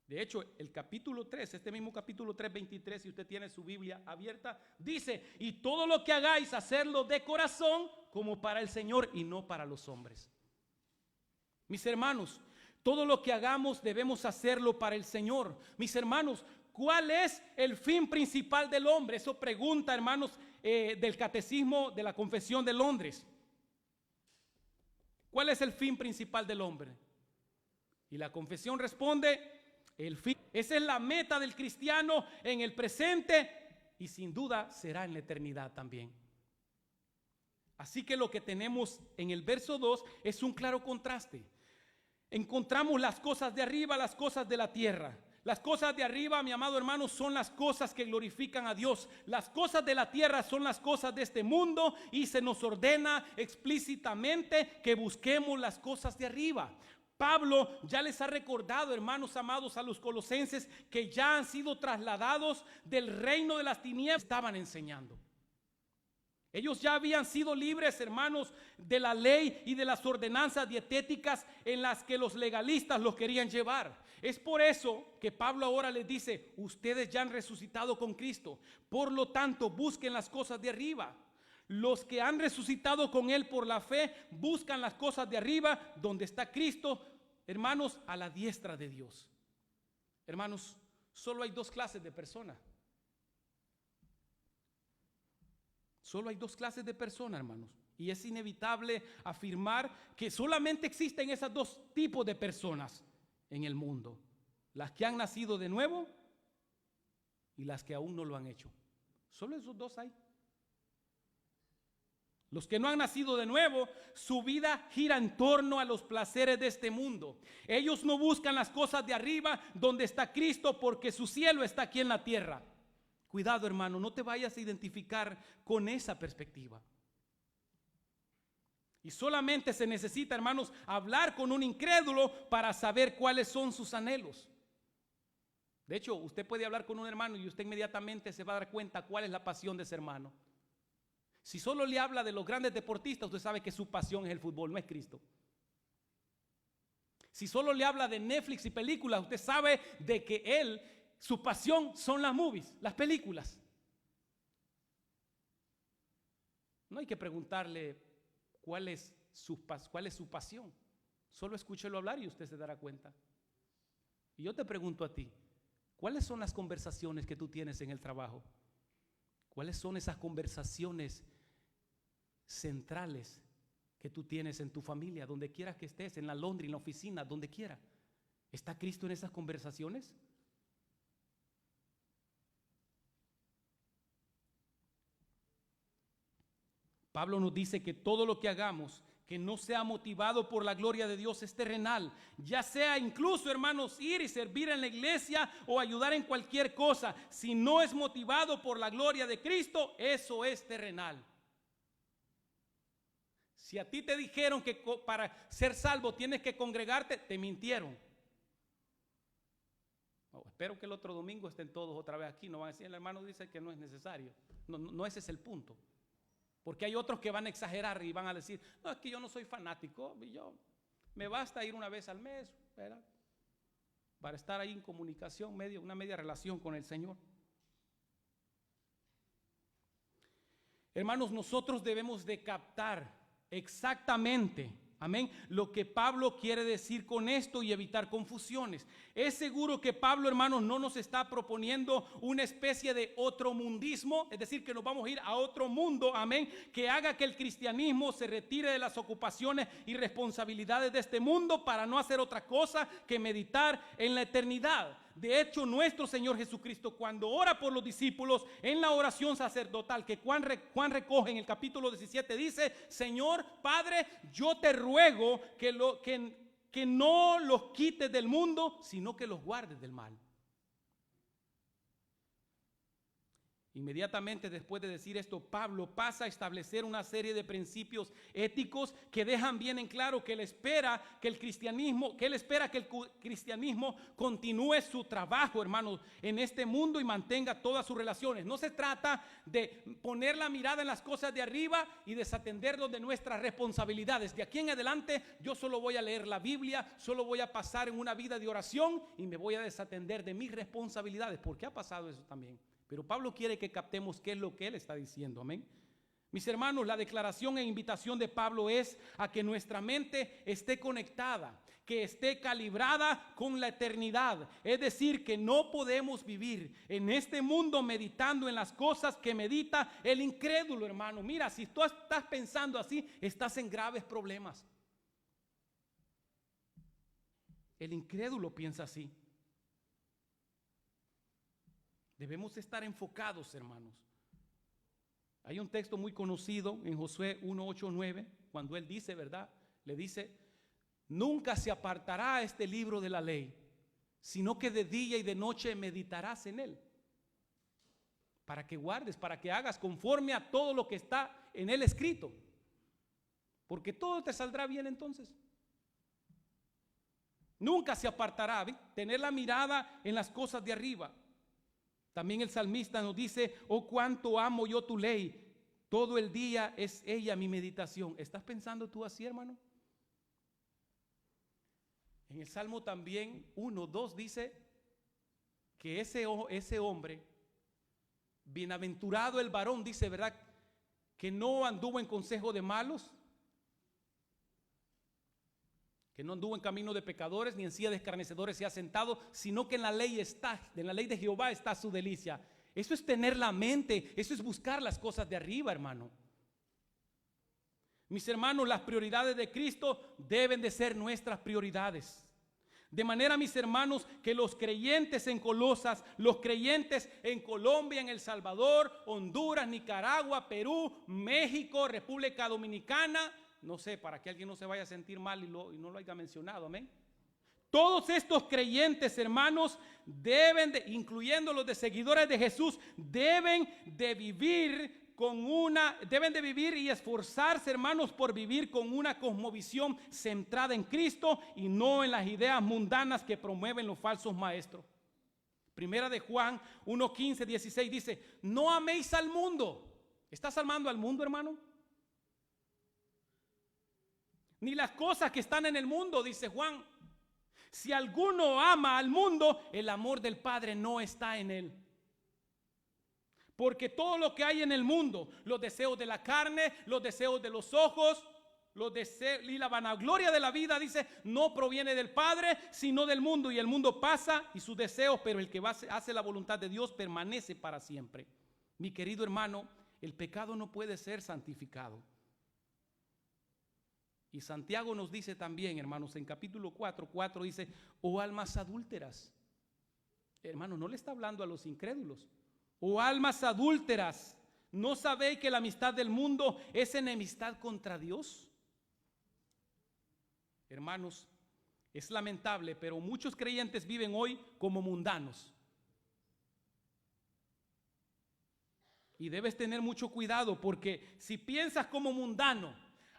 De hecho, el capítulo 3, este mismo capítulo 3, 23, si usted tiene su Biblia abierta, dice, y todo lo que hagáis, hacerlo de corazón como para el Señor y no para los hombres. Mis hermanos, todo lo que hagamos debemos hacerlo para el Señor. Mis hermanos, ¿cuál es el fin principal del hombre? Eso pregunta, hermanos, del Catecismo de la Confesión de Londres. ¿Cuál es el fin principal del hombre? Y la Confesión responde, el fin. Esa es la meta del cristiano en el presente y sin duda será en la eternidad también. Así que lo que tenemos en el verso 2 es un claro contraste. Encontramos las cosas de arriba, las cosas de la tierra. Las cosas de arriba, mi amado hermano, son las cosas que glorifican a Dios. Las cosas de la tierra son las cosas de este mundo y se nos ordena explícitamente que busquemos las cosas de arriba. Pablo ya les ha recordado, hermanos amados, a los colosenses que ya han sido trasladados del reino de las tinieblas. Estaban enseñando. Ellos ya habían sido libres, hermanos, de la ley y de las ordenanzas dietéticas en las que los legalistas los querían llevar. Es por eso que Pablo ahora les dice, ustedes ya han resucitado con Cristo, por lo tanto busquen las cosas de arriba. Los que han resucitado con Él por la fe, buscan las cosas de arriba, donde está Cristo, hermanos, a la diestra de Dios. Hermanos, solo hay dos clases de personas. Solo hay dos clases de personas, hermanos. Y es inevitable afirmar que solamente existen esos dos tipos de personas en el mundo. Las que han nacido de nuevo y las que aún no lo han hecho. Solo esos dos hay. Los que no han nacido de nuevo, su vida gira en torno a los placeres de este mundo. Ellos no buscan las cosas de arriba donde está Cristo, porque su cielo está aquí en la tierra. Cuidado, hermano, no te vayas a identificar con esa perspectiva. Y solamente se necesita, hermanos, hablar con un incrédulo para saber cuáles son sus anhelos. De hecho, usted puede hablar con un hermano y usted inmediatamente se va a dar cuenta cuál es la pasión de ese hermano. Si solo le habla de los grandes deportistas, usted sabe que su pasión es el fútbol, no es Cristo. Si solo le habla de Netflix y películas, usted sabe de que su pasión son las movies, las películas. No hay que preguntarle cuál es su pasión. Solo escúchelo hablar y usted se dará cuenta. Y yo te pregunto a ti, ¿cuáles son las conversaciones que tú tienes en el trabajo? ¿Cuáles son esas conversaciones centrales que tú tienes en tu familia, donde quiera que estés, en la laundry, en la oficina, donde quiera? ¿Está Cristo en esas conversaciones? Pablo nos dice que todo lo que hagamos que no sea motivado por la gloria de Dios es terrenal, ya sea incluso, hermanos, ir y servir en la iglesia o ayudar en cualquier cosa. Si no es motivado por la gloria de Cristo, eso es terrenal. Si a ti te dijeron que para ser salvo tienes que congregarte, te mintieron. Espero que el otro domingo estén todos otra vez aquí. No van a decir, el hermano dice que no es necesario. No, ese es el punto. Porque hay otros que van a exagerar y van a decir, no, es que yo no soy fanático, me basta ir una vez al mes, ¿verdad? Para estar ahí en comunicación, una media relación con el Señor. Hermanos, nosotros debemos de captar exactamente, amén, lo que Pablo quiere decir con esto y evitar confusiones. Es seguro que Pablo, hermanos, no nos está proponiendo una especie de otro mundismo, es decir, que nos vamos a ir a otro mundo, amén, que haga que el cristianismo se retire de las ocupaciones y responsabilidades de este mundo para no hacer otra cosa que meditar en la eternidad. De hecho, nuestro Señor Jesucristo, cuando ora por los discípulos en la oración sacerdotal que Juan recoge en el capítulo 17, dice: Señor Padre, yo te ruego que no los quites del mundo, sino que los guardes del mal. Inmediatamente después de decir esto, Pablo pasa a establecer una serie de principios éticos que dejan bien en claro que él espera que el cristianismo continúe su trabajo, hermanos, en este mundo y mantenga todas sus relaciones. No se trata de poner la mirada en las cosas de arriba y desatendernos de nuestras responsabilidades. De aquí en adelante yo solo voy a leer la Biblia, solo voy a pasar en una vida de oración y me voy a desatender de mis responsabilidades, porque ha pasado eso también. Pero Pablo quiere que captemos qué es lo que él está diciendo, amén. Mis hermanos, la declaración e invitación de Pablo es a que nuestra mente esté conectada, que esté calibrada con la eternidad. Es decir, que no podemos vivir en este mundo meditando en las cosas que medita el incrédulo, hermano. Mira, si tú estás pensando así, estás en graves problemas. El incrédulo piensa así. Debemos estar enfocados, hermanos. Hay un texto muy conocido en Josué 1:8-9, cuando él dice, ¿verdad? Le dice: nunca se apartará este libro de la ley, sino que de día y de noche meditarás en él, para que guardes, para que hagas conforme a todo lo que está en él escrito, porque todo te saldrá bien entonces. Nunca se apartará, ¿ven? Tener la mirada en las cosas de arriba. También el salmista nos dice: oh, cuánto amo yo tu ley, todo el día es ella mi meditación. ¿Estás pensando tú así, hermano? En el Salmo también 1:2 dice que ese hombre, bienaventurado el varón, dice, ¿verdad?, que no anduvo en consejo de malos, que no anduvo en camino de pecadores, ni en silla de escarnecedores se ha sentado, sino que en la ley de Jehová está su delicia. Eso es tener la mente, eso es buscar las cosas de arriba, hermano. Mis hermanos, las prioridades de Cristo deben de ser nuestras prioridades. De manera, mis hermanos, que los creyentes en Colosas, los creyentes en Colombia, en El Salvador, Honduras, Nicaragua, Perú, México, República Dominicana, no sé, para que alguien no se vaya a sentir mal y no lo haya mencionado, amén. Todos estos creyentes, hermanos, incluyendo los de seguidores de Jesús, deben de vivir y esforzarse, hermanos, por vivir con una cosmovisión centrada en Cristo y no en las ideas mundanas que promueven los falsos maestros. Primera de Juan 1:15-16 dice: no améis al mundo. ¿Estás amando al mundo, hermano? Ni las cosas que están en el mundo, dice Juan. Si alguno ama al mundo, el amor del Padre no está en él. Porque todo lo que hay en el mundo, los deseos de la carne, los deseos de los ojos, los deseos y la vanagloria de la vida, dice, no proviene del Padre, sino del mundo. Y el mundo pasa y sus deseos, pero el que hace la voluntad de Dios permanece para siempre. Mi querido hermano, el pecado no puede ser santificado. Y Santiago nos dice también, hermanos, en capítulo 4 dice, oh almas adúlteras. Hermano, no le está hablando a los incrédulos. Oh almas adúlteras, ¿no sabéis que la amistad del mundo es enemistad contra Dios? Hermanos, es lamentable, pero muchos creyentes viven hoy como mundanos. Y debes tener mucho cuidado, porque si piensas como mundano,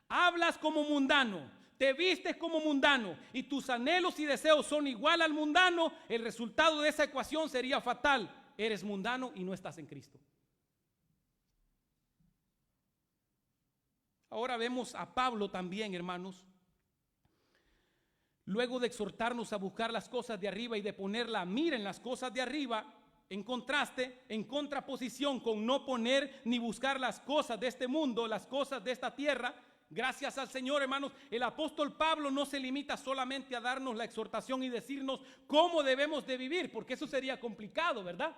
hablas como mundano, te vistes como mundano y tus anhelos y deseos son igual al mundano, el resultado de esa ecuación sería fatal. Eres mundano y no estás en Cristo. Ahora vemos a Pablo también, hermanos. Luego de exhortarnos a buscar las cosas de arriba y de poner la mira en las cosas de arriba, en contraste, en contraposición con no poner ni buscar las cosas de este mundo, las cosas de esta tierra, gracias al Señor, hermanos, el apóstol Pablo no se limita solamente a darnos la exhortación y decirnos cómo debemos de vivir, porque eso sería complicado, ¿verdad?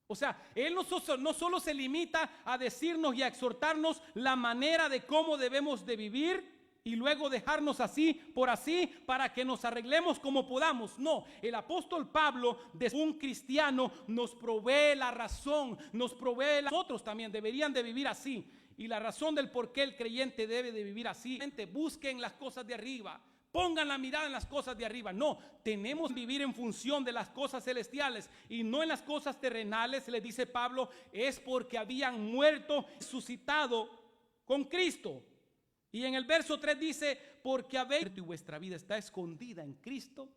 O sea, él no solo se limita a decirnos y a exhortarnos la manera de cómo debemos de vivir y luego dejarnos así por así para que nos arreglemos como podamos. No, el apóstol Pablo, de un cristiano, nos provee la razón, nos provee nosotros también deberían de vivir así. Y la razón del por qué el creyente debe de vivir así, busquen las cosas de arriba. Pongan la mirada en las cosas de arriba. No, tenemos que vivir en función de las cosas celestiales y no en las cosas terrenales. Le dice Pablo, es porque habían muerto, resucitado con Cristo. Y en el verso 3 dice, porque habéis muerto y vuestra vida está escondida en Cristo,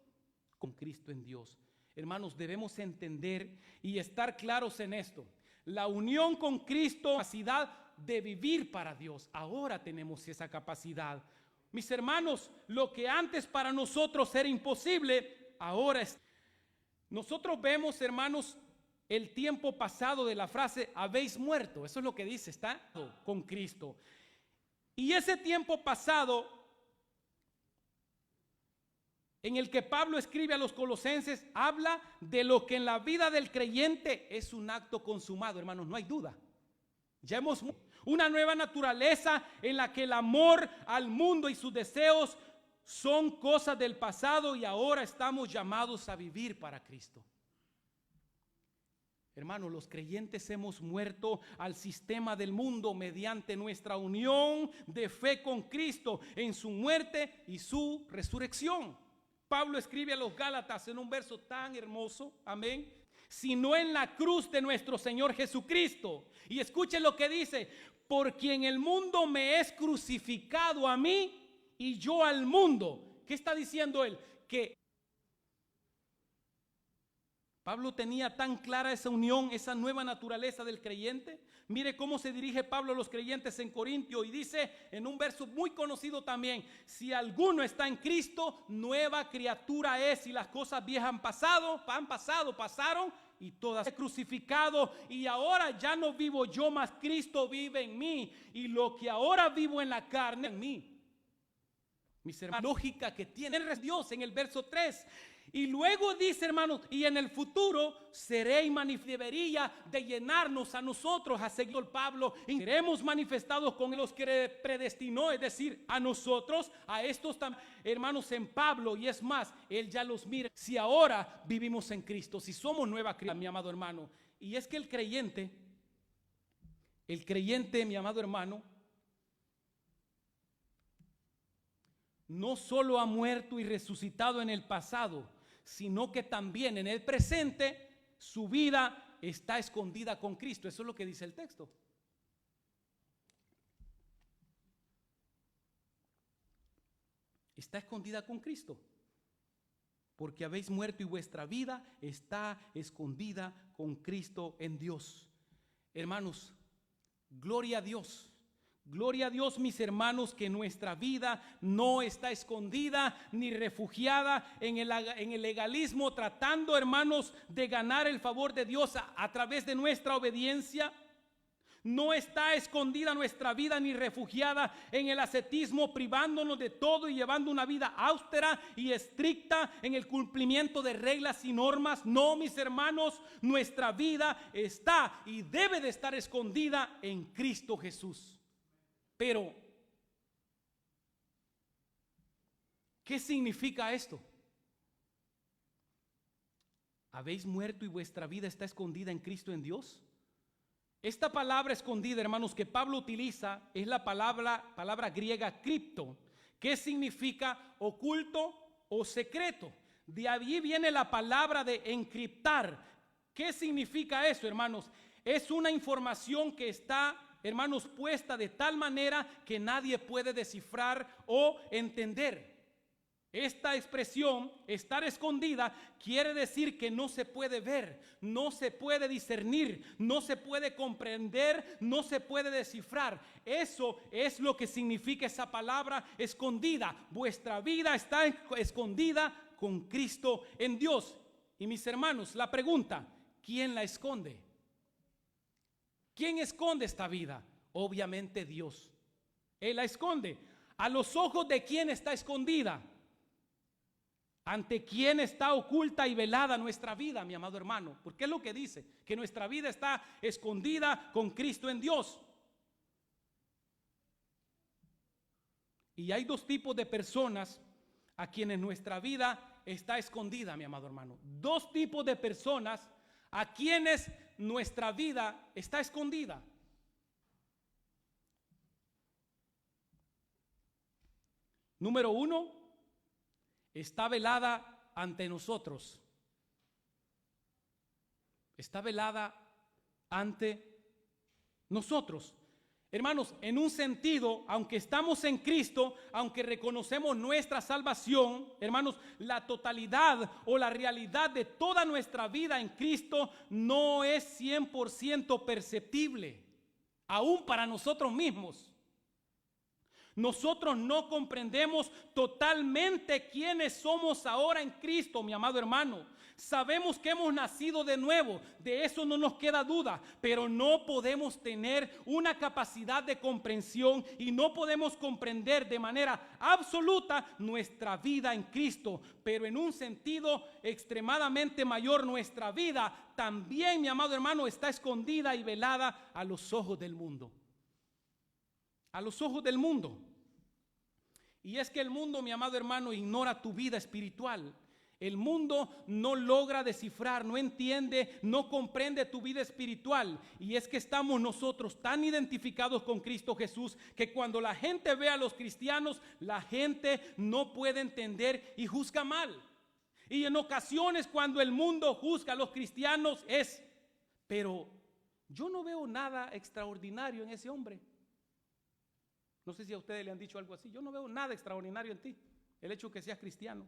con Cristo en Dios. Hermanos, debemos entender y estar claros en esto. La unión con Cristo, capacidad de vivir para Dios. Ahora tenemos esa capacidad. Mis hermanos, lo que antes para nosotros era imposible, ahora es. Nosotros vemos, hermanos, el tiempo pasado de la frase habéis muerto. Eso es lo que dice, está con Cristo. Y ese tiempo pasado en el que Pablo escribe a los colosenses habla de lo que en la vida del creyente es un acto consumado, hermanos, no hay duda. Ya hemos una nueva naturaleza en la que el amor al mundo y sus deseos son cosas del pasado y ahora estamos llamados a vivir para Cristo. Hermanos, los creyentes hemos muerto al sistema del mundo mediante nuestra unión de fe con Cristo en su muerte y su resurrección. Pablo escribe a los Gálatas en un verso tan hermoso, amén, sino en la cruz de nuestro Señor Jesucristo. Y escuchen lo que dice, por quien el mundo me es crucificado a mí y yo al mundo. ¿Qué está diciendo él? Que Pablo tenía tan clara esa unión, esa nueva naturaleza del creyente. Mire cómo se dirige Pablo a los creyentes en Corintio y dice en un verso muy conocido también, si alguno está en Cristo, nueva criatura es, y las cosas viejas pasaron y todas he crucificado y ahora ya no vivo yo, mas Cristo vive en mí y lo que ahora vivo en la carne en mí. Mis hermanos, lógica que tiene Dios en el verso 3. Y luego dice, hermanos, y en el futuro seréis debería de llenarnos a nosotros, a seguir Pablo, y seremos manifestados con los que predestinó, es decir, a nosotros, a estos hermanos en Pablo, y es más, él ya los mira. Si ahora vivimos en Cristo, si somos nueva criatura, mi amado hermano, y es que el creyente, mi amado hermano, no solo ha muerto y resucitado en el pasado, sino que también en el presente su vida está escondida con Cristo. Eso es lo que dice el texto. Está escondida con Cristo, porque habéis muerto y vuestra vida está escondida con Cristo en Dios. Hermanos, gloria a Dios. Gloria a Dios, mis hermanos, que nuestra vida no está escondida ni refugiada en el legalismo, tratando, hermanos, de ganar el favor de Dios a través de nuestra obediencia. No está escondida nuestra vida ni refugiada en el ascetismo, privándonos de todo y llevando una vida austera y estricta en el cumplimiento de reglas y normas. No, mis hermanos, nuestra vida está y debe de estar escondida en Cristo Jesús. Pero ¿Qué significa esto? ¿Habéis muerto y vuestra vida está escondida en Cristo en Dios? Esta palabra escondida, hermanos, que Pablo utiliza es la palabra griega cripto, que significa oculto o secreto. De allí viene la palabra de encriptar. ¿Qué significa eso, hermanos? Es una información que está, hermanos, puesta de tal manera que nadie puede descifrar o entender. Esta expresión, estar escondida, quiere decir que no se puede ver, no se puede discernir, no se puede comprender, no se puede descifrar. Eso es lo que significa esa palabra escondida. Vuestra vida está escondida con Cristo en Dios. Y mis hermanos, la pregunta, ¿quién la esconde? ¿Quién esconde esta vida? Obviamente Dios. Él la esconde. ¿A los ojos de quién está escondida? ¿Ante quién está oculta y velada nuestra vida, mi amado hermano? Porque es lo que dice, que nuestra vida está escondida con Cristo en Dios. Y hay dos tipos de personas a quienes nuestra vida está escondida, mi amado hermano. Dos tipos de personas a quienes nuestra vida está escondida. Número uno, está velada ante nosotros. Está velada ante nosotros. Hermanos, en un sentido, aunque estamos en Cristo, aunque reconocemos nuestra salvación, hermanos, la totalidad o la realidad de toda nuestra vida en Cristo no es 100% perceptible, aún para nosotros mismos. Nosotros no comprendemos totalmente quiénes somos ahora en Cristo, mi amado hermano. Sabemos que hemos nacido de nuevo, de eso no nos queda duda, pero no podemos tener una capacidad de comprensión y no podemos comprender de manera absoluta nuestra vida en Cristo. Pero en un sentido extremadamente mayor, nuestra vida también, mi amado hermano, está escondida y velada a los ojos del mundo. A los ojos del mundo. Y es que el mundo, mi amado hermano, ignora tu vida espiritual. El mundo no logra descifrar, no entiende, no comprende tu vida espiritual. Y es que estamos nosotros tan identificados con Cristo Jesús que cuando la gente ve a los cristianos, la gente no puede entender y juzga mal. Y en ocasiones cuando el mundo juzga a los cristianos pero yo no veo nada extraordinario en ese hombre. No sé si a ustedes le han dicho algo así. Yo no veo nada extraordinario en ti, el hecho de que seas cristiano.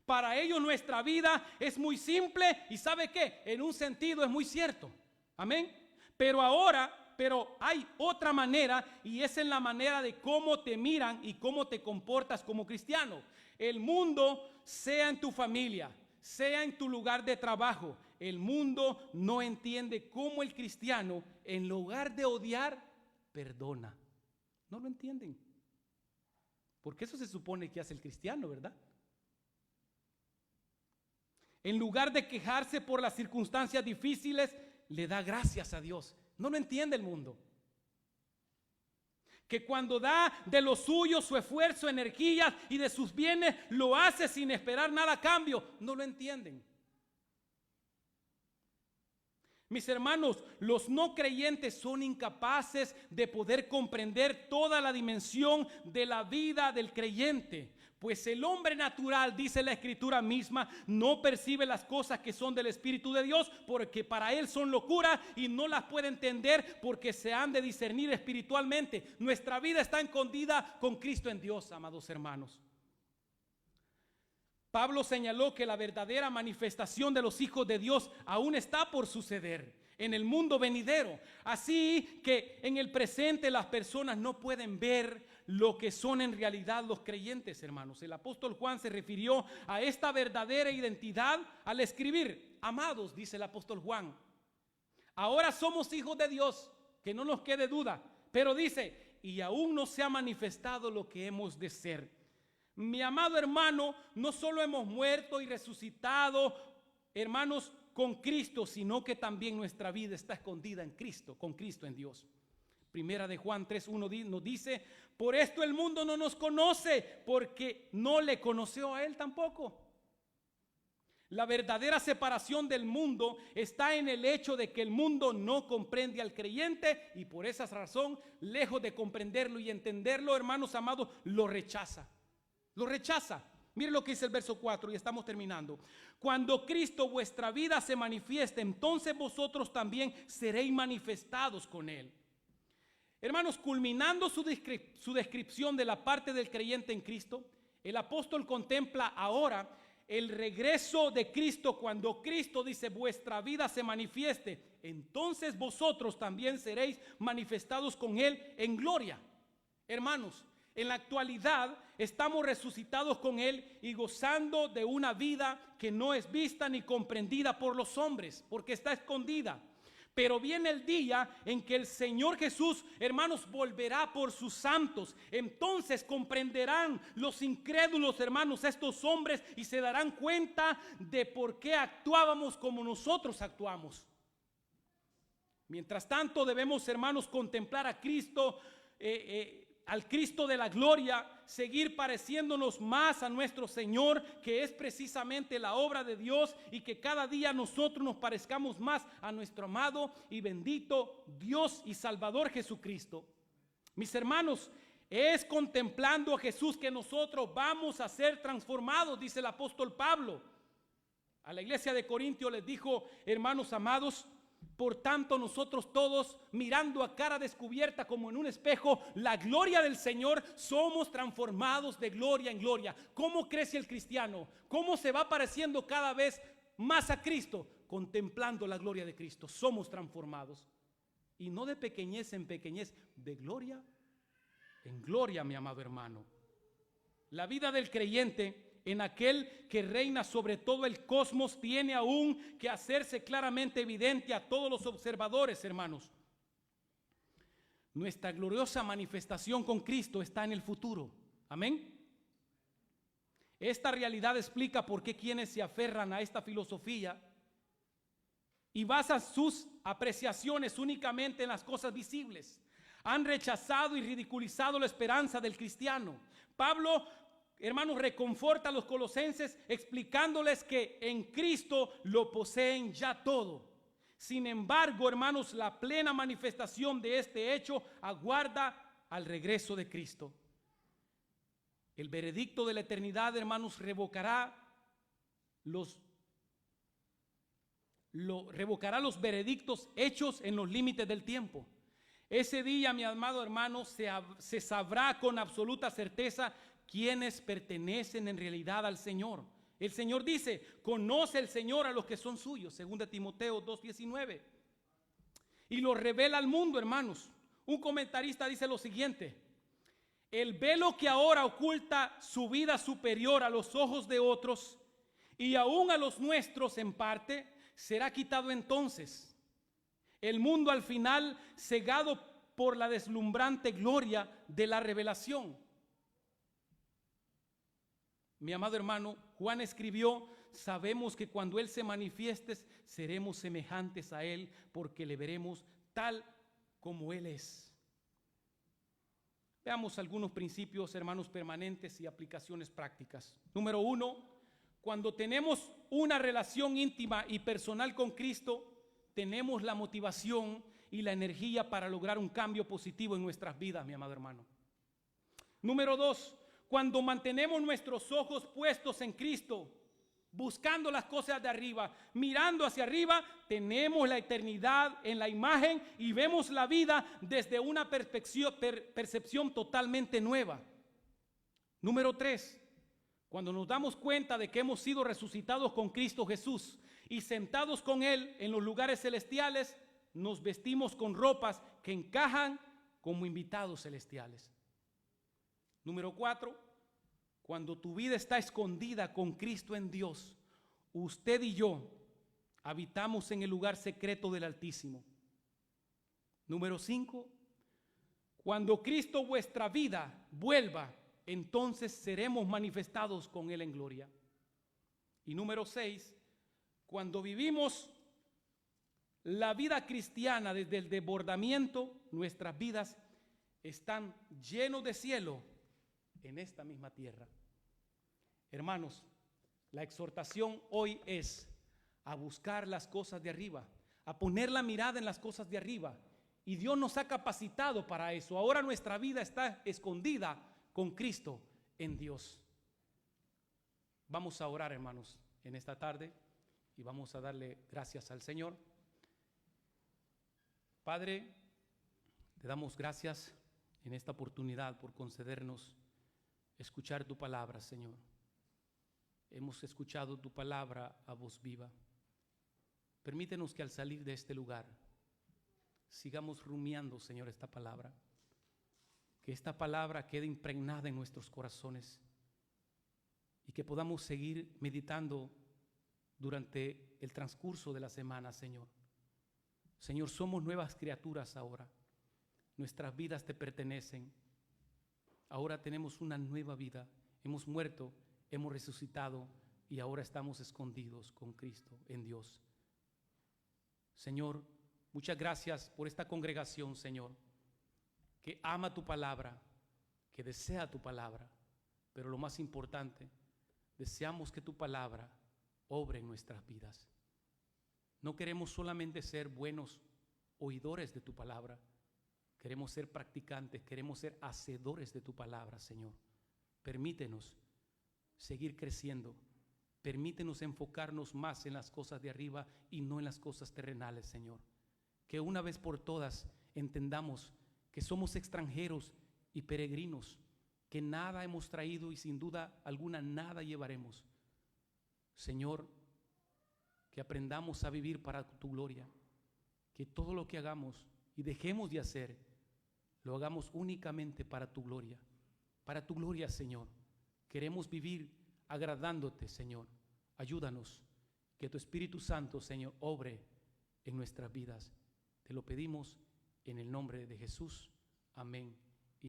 Para ellos nuestra vida es muy simple y ¿sabe qué? En un sentido es muy cierto. Amén. Pero hay otra manera y es en la manera de cómo te miran y cómo te comportas como cristiano. El mundo, sea en tu familia, sea en tu lugar de trabajo, el mundo no entiende cómo el cristiano, en lugar de odiar, perdona. No lo entienden. Porque eso se supone que hace el cristiano, ¿verdad? En lugar de quejarse por las circunstancias difíciles, le da gracias a Dios. No lo entiende el mundo. Que cuando da de lo suyo, su esfuerzo, energías y de sus bienes, lo hace sin esperar nada a cambio. No lo entienden. Mis hermanos, los no creyentes son incapaces de poder comprender toda la dimensión de la vida del creyente. Pues el hombre natural, dice la Escritura misma, no percibe las cosas que son del Espíritu de Dios porque para él son locura y no las puede entender porque se han de discernir espiritualmente. Nuestra vida está escondida con Cristo en Dios, amados hermanos. Pablo señaló que la verdadera manifestación de los hijos de Dios aún está por suceder en el mundo venidero. Así que en el presente las personas no pueden ver lo que son en realidad los creyentes, hermanos. El apóstol Juan se refirió a esta verdadera identidad al escribir: amados, dice el apóstol Juan, ahora somos hijos de Dios, que no nos quede duda, pero dice, y aún no se ha manifestado lo que hemos de ser. Mi amado hermano, no solo hemos muerto y resucitado, hermanos, con Cristo, sino que también nuestra vida está escondida en Cristo, con Cristo en Dios. Primera de Juan 3:1 nos dice: por esto el mundo no nos conoce, porque no le conoció a Él tampoco. La verdadera separación del mundo está en el hecho de que el mundo no comprende al creyente y por esa razón, lejos de comprenderlo y entenderlo, hermanos amados, lo rechaza. Lo rechaza. Mire lo que dice el verso 4 y estamos terminando. Cuando Cristo vuestra vida se manifieste, entonces vosotros también seréis manifestados con Él. Hermanos, culminando su descripción de la parte del creyente en Cristo, el apóstol contempla ahora el regreso de Cristo. Cuando Cristo dice vuestra vida se manifieste, entonces vosotros también seréis manifestados con Él en gloria. Hermanos, en la actualidad estamos resucitados con Él y gozando de una vida que no es vista ni comprendida por los hombres, porque está escondida. Pero viene el día en que el Señor Jesús, hermanos, volverá por sus santos. Entonces comprenderán los incrédulos, hermanos, estos hombres, y se darán cuenta de por qué actuábamos como nosotros actuamos. Mientras tanto debemos, hermanos, contemplar a Cristo, al Cristo de la gloria, seguir pareciéndonos más a nuestro Señor, que es precisamente la obra de Dios, y que cada día nosotros nos parezcamos más a nuestro amado y bendito Dios y Salvador Jesucristo. Mis hermanos, es contemplando a Jesús que nosotros vamos a ser transformados, dice el apóstol Pablo. A la iglesia de Corintio les dijo: hermanos amados, por tanto nosotros todos, mirando a cara descubierta como en un espejo la gloria del Señor, somos transformados de gloria en gloria. ¿Cómo crece el cristiano? ¿Cómo se va pareciendo cada vez más a Cristo? Contemplando la gloria de Cristo. Somos transformados. Y no de pequeñez en pequeñez, de gloria en gloria, mi amado hermano. La vida del creyente en aquel que reina sobre todo el cosmos tiene aún que hacerse claramente evidente a todos los observadores, hermanos. Nuestra gloriosa manifestación con Cristo está en el futuro. Amén. Esta realidad explica por qué quienes se aferran a esta filosofía y basan sus apreciaciones únicamente en las cosas visibles han rechazado y ridiculizado la esperanza del cristiano. Pablo, hermanos, reconforta a los colosenses explicándoles que en Cristo lo poseen ya todo. Sin embargo, hermanos, la plena manifestación de este hecho aguarda al regreso de Cristo. El veredicto de la eternidad, hermanos, revocará los veredictos hechos en los límites del tiempo. Ese día, mi amado hermano, se sabrá con absoluta certeza quienes pertenecen en realidad al Señor. El Señor dice: conoce el Señor a los que son suyos, 2 Timoteo 2:19. Y lo revela al mundo, hermanos. Un comentarista dice lo siguiente: el velo que ahora oculta su vida superior a los ojos de otros y aún a los nuestros en parte, será quitado entonces. El mundo al final cegado por la deslumbrante gloria de la revelación. Mi amado hermano, Juan escribió: sabemos que cuando Él se manifieste seremos semejantes a Él, porque le veremos tal como Él es. Veamos algunos principios, hermanos, permanentes y aplicaciones prácticas. Número 1, cuando tenemos una relación íntima y personal con Cristo, tenemos la motivación y la energía para lograr un cambio positivo en nuestras vidas, mi amado hermano. Número 2, cuando mantenemos nuestros ojos puestos en Cristo, buscando las cosas de arriba, mirando hacia arriba, tenemos la eternidad en la imagen y vemos la vida desde una percepción totalmente nueva. Número 3, cuando nos damos cuenta de que hemos sido resucitados con Cristo Jesús y sentados con Él en los lugares celestiales, nos vestimos con ropas que encajan como invitados celestiales. Número 4, cuando tu vida está escondida con Cristo en Dios, usted y yo habitamos en el lugar secreto del Altísimo. Número 5, cuando Cristo vuestra vida vuelva, entonces seremos manifestados con Él en gloria. Y número 6, cuando vivimos La vida cristiana, desde el desbordamiento, nuestras vidas están llenos de cielo en esta misma tierra. Hermanos, la exhortación hoy es a buscar las cosas de arriba, a poner la mirada en las cosas de arriba. Y Dios nos ha capacitado para eso. Ahora nuestra vida está escondida con Cristo en Dios. Vamos a orar, hermanos, en esta tarde y vamos a darle gracias al Señor. Padre, te damos gracias en esta oportunidad por concedernos escuchar tu palabra, Señor. Hemos escuchado tu palabra a voz viva. Permítenos que al salir de este lugar sigamos rumiando, Señor, esta palabra. Que esta palabra quede impregnada en nuestros corazones y que podamos seguir meditando durante el transcurso de la semana, Señor. Señor, somos nuevas criaturas ahora. Nuestras vidas te pertenecen. Ahora tenemos una nueva vida. Hemos muerto, hemos resucitado y ahora estamos escondidos con Cristo en Dios. Señor, muchas gracias por esta congregación, Señor, que ama tu palabra, que desea tu palabra, pero lo más importante, deseamos que tu palabra obre en nuestras vidas. No queremos solamente ser buenos oidores de tu palabra, queremos ser practicantes, queremos ser hacedores de tu palabra, Señor. Permítenos seguir creciendo, permítenos enfocarnos más en las cosas de arriba y no en las cosas terrenales, Señor. Que una vez por todas entendamos que somos extranjeros y peregrinos, que nada hemos traído y sin duda alguna nada llevaremos. Señor, que aprendamos a vivir para tu gloria, que todo lo que hagamos y dejemos de hacer, lo hagamos únicamente para tu gloria, Señor. Queremos vivir agradándote, Señor. Ayúdanos, que tu Espíritu Santo, Señor, obre en nuestras vidas. Te lo pedimos en el nombre de Jesús. Amén.